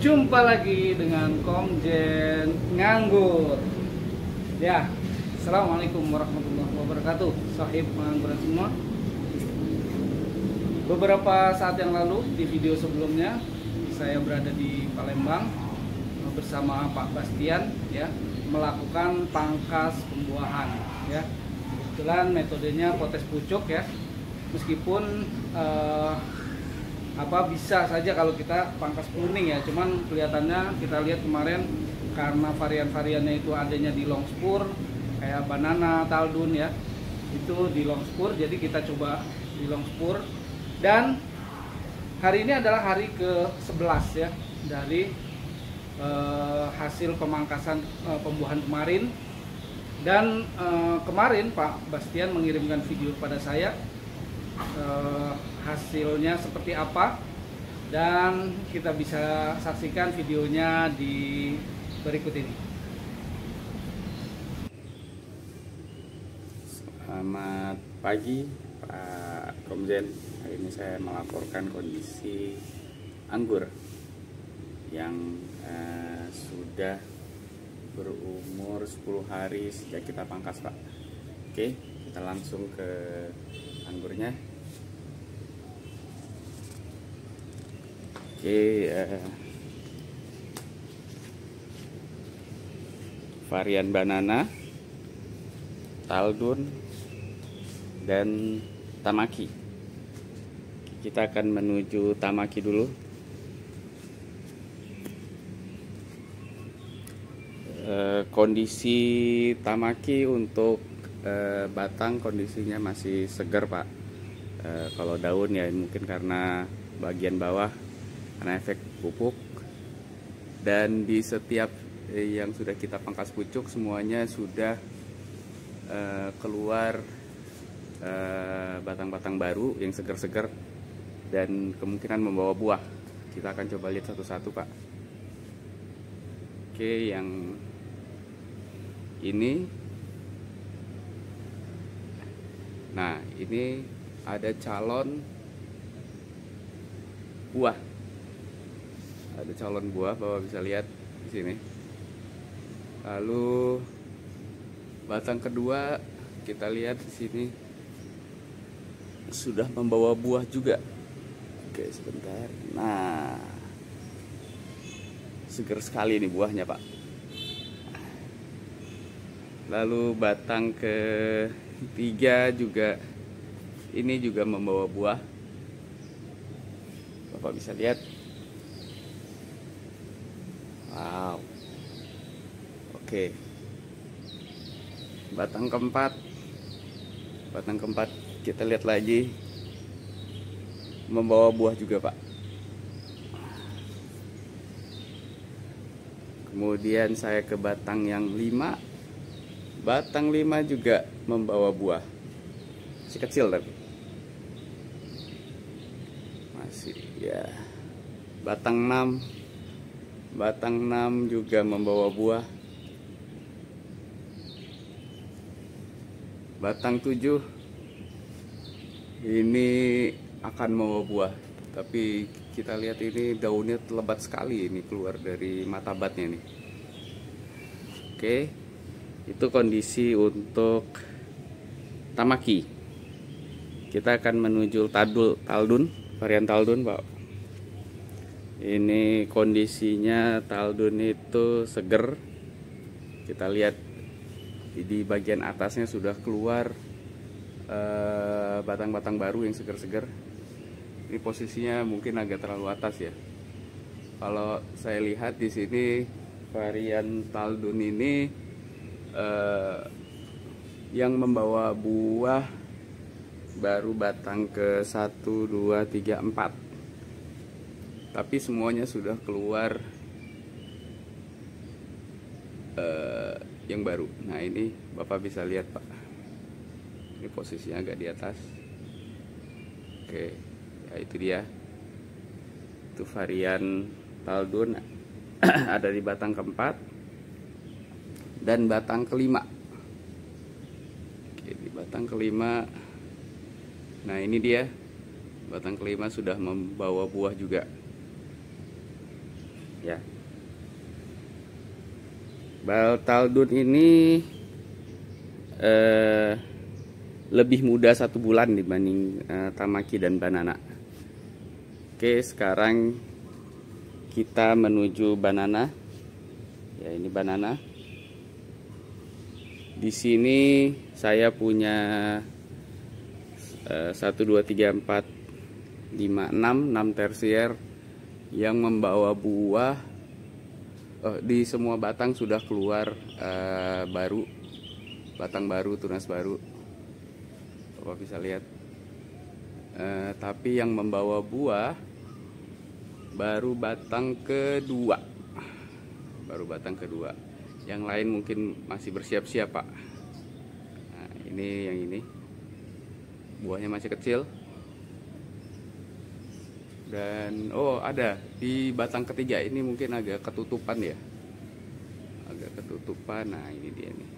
Jumpa lagi dengan Komjen Nganggur. Ya, Assalamualaikum warahmatullahi wabarakatuh, sahib pengangguran semua. Beberapa saat yang lalu di video sebelumnya saya berada di Palembang bersama Pak Bastian, ya, melakukan pangkas pembuahan, ya. Kebetulan metodenya potes pucuk, ya. Meskipun bisa saja kalau kita pangkas pruning, ya, cuman kelihatannya kita lihat kemarin karena varian-variannya itu adanya di long spur kayak banana, taldun, ya, itu di long spur, jadi kita coba di long spur. Dan hari ini adalah hari ke-11, ya, dari hasil pemangkasan pembuahan kemarin. Dan kemarin Pak Bastian mengirimkan video kepada saya, hasilnya seperti apa, dan kita bisa saksikan videonya di berikut ini. Selamat pagi Pak Komjen. Hari ini saya melaporkan kondisi anggur yang sudah berumur 10 hari sejak kita pangkas, Pak. Oke, kita langsung ke anggurnya. Oke, varian banana, taldun, dan tamaki. Kita akan menuju tamaki dulu. Kondisi tamaki untuk batang kondisinya masih segar, Pak. Kalau daun ya mungkin karena bagian bawah karena efek pupuk, dan di setiap yang sudah kita pangkas pucuk semuanya sudah keluar batang-batang baru yang segar-segar dan kemungkinan membawa buah. Kita akan coba lihat satu-satu, Pak. Oke, yang ini, nah ini ada calon buah. Ada calon buah, Bapak bisa lihat di sini. Lalu batang kedua kita lihat di sini sudah membawa buah juga. Oke, sebentar. Nah, segar sekali nih buahnya, Pak. Lalu batang ketiga juga ini juga membawa buah. Bapak bisa lihat. Wow. Oke. Batang keempat kita lihat lagi membawa buah juga, Pak. Kemudian saya ke batang yang 5. Batang 5 juga membawa buah. Masih kecil tapi masih, ya. Batang 6 juga membawa buah. Batang 7 ini akan membawa buah, tapi kita lihat ini daunnya lebat sekali, ini keluar dari mata batnya nih. Oke, itu kondisi untuk tamaki. Kita akan menuju taldun, varian taldun, Pak. Ini kondisinya taldun itu seger. Kita lihat di bagian atasnya sudah keluar batang-batang baru yang segar-segar. Ini posisinya mungkin agak terlalu atas, ya. Kalau saya lihat di sini varian taldun ini yang membawa buah baru batang ke 1, 2, 3, 4. Tapi semuanya sudah keluar yang baru. Nah, ini Bapak bisa lihat, Pak. Ini posisinya agak di atas. Oke, ya itu dia. Itu varian taldun ada di batang keempat dan batang kelima. Oke, di batang kelima. Nah, ini dia. Batang kelima sudah membawa buah juga. ya. Baltaldun ini lebih muda 1 bulan dibanding Tamaki dan Banana. Oke, sekarang kita menuju Banana. Ya, ini Banana. Di sini saya punya 1, 2, 3, 4, 5, 6 tersier yang membawa buah. Di semua batang sudah keluar baru, batang baru, tunas baru, Bapak bisa lihat. Tapi yang membawa buah baru batang kedua, Yang lain mungkin masih bersiap-siap, Pak. Nah, ini yang ini buahnya masih kecil. Dan ada di batang ketiga ini mungkin agak ketutupan ya, Nah, ini dia nih.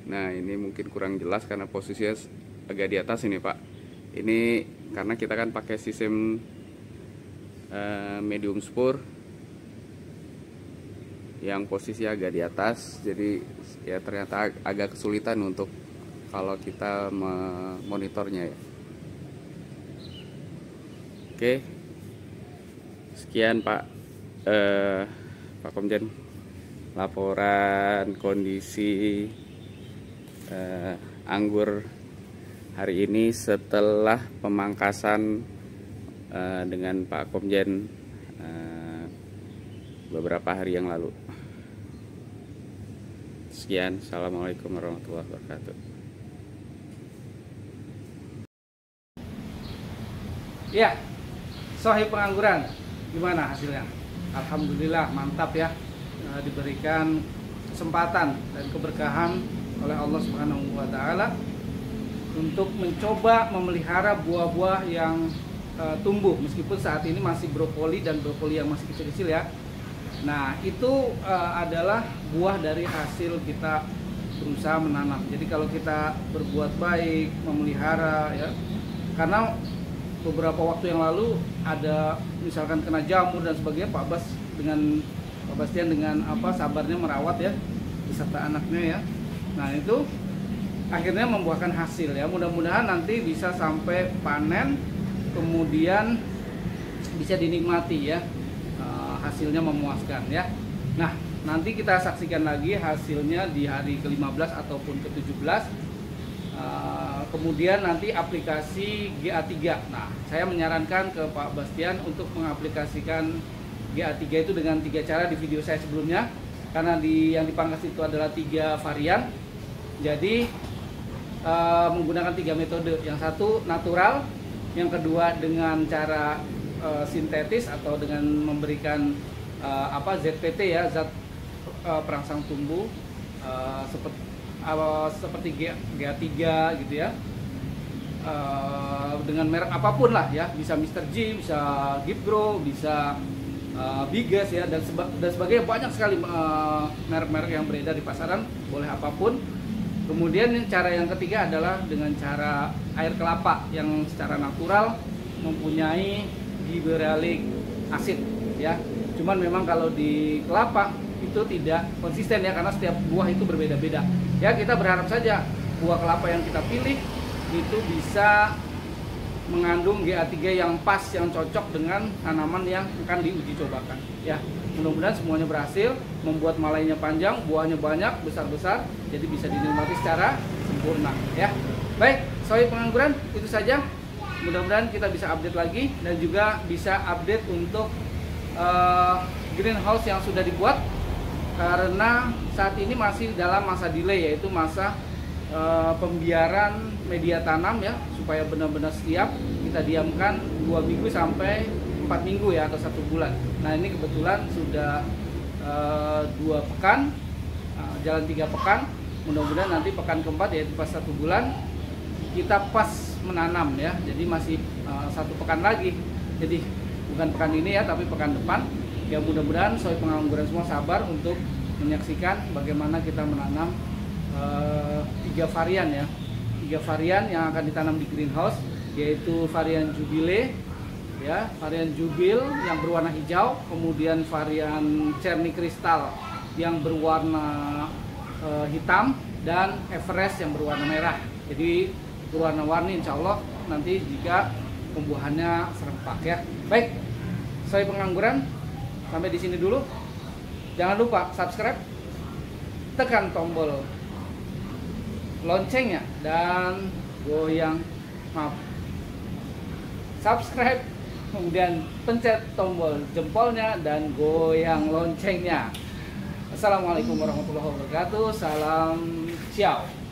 Nah, ini mungkin kurang jelas karena posisinya agak di atas ini, Pak. Ini karena kita kan pakai sistem medium spur yang posisi agak di atas, jadi ya ternyata agak kesulitan untuk kalau kita memonitornya ya. Oke, sekian Pak Komjen, laporan kondisi anggur hari ini setelah pemangkasan dengan Pak Komjen beberapa hari yang lalu. Sekian, assalamualaikum warahmatullahi wabarakatuh. Ya, Sohib pengangguran, gimana hasilnya? Alhamdulillah mantap ya, diberikan kesempatan dan keberkahan oleh Allah Subhanahu wa Ta'ala untuk mencoba memelihara buah-buah yang tumbuh, meskipun saat ini masih brokoli dan brokoli yang masih kecil-kecil ya. Nah, itu adalah buah dari hasil kita berusaha menanam. Jadi kalau kita berbuat baik, memelihara ya, karena beberapa waktu yang lalu ada misalkan kena jamur dan sebagainya, Pak Bastian dengan sabarnya merawat ya beserta anaknya ya. Nah, itu akhirnya membuahkan hasil ya. Mudah-mudahan nanti bisa sampai panen, kemudian bisa dinikmati ya, hasilnya memuaskan ya. Nah, nanti kita saksikan lagi hasilnya di hari ke-15 ataupun ke-17. Kemudian nanti aplikasi GA3. Nah, saya menyarankan ke Pak Bastian untuk mengaplikasikan GA3 itu dengan 3 cara di video saya sebelumnya, karena yang dipangkas itu adalah 3 varian. Jadi menggunakan 3 metode. Yang satu natural, yang kedua dengan cara sintetis atau dengan memberikan ZPT ya, zat perangsang tumbuh, seperti GA3 gitu ya, dengan merek apapun lah ya, bisa Mr. G, bisa Gipgro, bisa Bigas ya, dan sebagainya. Banyak sekali merek-merek yang beredar di pasaran, boleh apapun. Kemudian cara yang ketiga adalah dengan cara air kelapa yang secara natural mempunyai gibberellic acid ya. Cuman memang kalau di kelapa itu tidak konsisten ya, karena setiap buah itu berbeda-beda ya. Kita berharap saja buah kelapa yang kita pilih itu bisa mengandung GA3 yang pas, yang cocok dengan tanaman yang akan diuji cobakan ya. Mudah-mudahan semuanya berhasil, membuat malainya panjang, buahnya banyak, besar-besar, jadi bisa dinikmati secara sempurna ya. Baik, Sohib pengangguran, itu saja. Mudah-mudahan kita bisa update lagi dan juga bisa update untuk greenhouse yang sudah dibuat, karena saat ini masih dalam masa delay, yaitu masa pembiaran media tanam ya, supaya benar-benar siap. Kita diamkan 2 minggu sampai 4 minggu ya, atau 1 bulan. Nah, ini kebetulan sudah 2 pekan, jalan 3 pekan. Mudah-mudahan nanti pekan keempat, yaitu pas 1 bulan, kita pas menanam ya. Jadi masih 1 pekan lagi. Jadi bukan pekan ini ya, tapi pekan depan. Ya, mudah-mudahan Sohib pengangguran semua sabar untuk menyaksikan bagaimana kita menanam 3 varian ya. 3 varian yang akan ditanam di greenhouse, yaitu varian Jubilee, ya, varian Jubil yang berwarna hijau, kemudian varian Cherry Crystal yang berwarna hitam, dan Everest yang berwarna merah. Jadi berwarna-warni, insya Allah nanti jika pembuahannya serempak ya. Baik, saya Pengangguran sampai di sini dulu. Jangan lupa subscribe, tekan tombol loncengnya, dan subscribe, kemudian pencet tombol jempolnya dan goyang loncengnya. Assalamualaikum warahmatullahi wabarakatuh. Salam ciao.